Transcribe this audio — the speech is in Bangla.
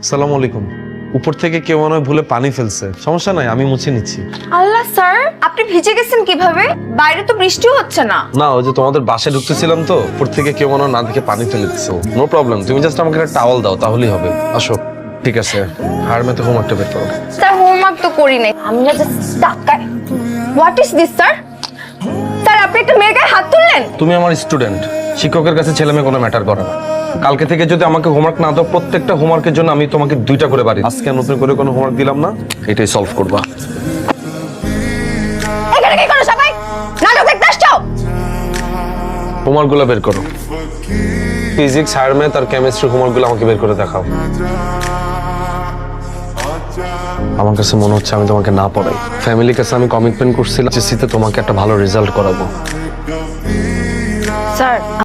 আসসালামু আলাইকুম। উপর থেকে কেউ মনে হয় ভুলে পানি ফেলছে, সমস্যা নাই, আমি মুছে নিচ্ছি। আল্লাহ স্যার, আপনি ভিজে গেছেন কিভাবে? বাইরে তো বৃষ্টিও হচ্ছে না। না, ওই যে তোমাদের বাসায় ঢুকতেছিলাম তো, উপর থেকে কেউ মনে হয় না দেখে পানি ফেলে দিচ্ছে। নো প্রবলেম, তুমি জাস্ট আমাকে একটা টাওয়াল দাও তাহলেই হবে। আসো। ঠিক আছে, হার মেতে হোমওয়ার্কটা বের করো। স্যার হোমওয়ার্ক তো করি নাই, আমি জাস্ট টাকায়। What is this sir? Sir আপনি একটা মেয়ের গায়ে হাত তুললেন? তুমি আমার স্টুডেন্ট, শিক্ষকের কাছে ছেলে মেয়ে কোনো ম্যাটার করে না। কালকে থেকে যদি আমাকে হোমওয়ার্ক না দাও, প্রত্যেকটা হোমওয়ার্কের জন্য আমি তোমাকে 2টা করে বাড়ি। আজকে নতুন করে কোনো হোমওয়ার্ক দিলাম না, এটাই সলভ করবা। এখানে কি করো সবাই? নাটক দেখতে আসছো? হোমওয়ার্কগুলো বের করো। ফিজিক্স, হায়ার ম্যাথ আর কেমিস্ট্রি হোমওয়ার্কগুলো আমাকে বের করে দেখাও। আমার কাছে মনে হচ্ছে আমি তোমাকে না পড়াই। ফ্যামিলির কাছে আমি কমিটমেন্ট করছিলাম যে তোমাকে একটা ভালো রেজাল্ট করাবো। স্যার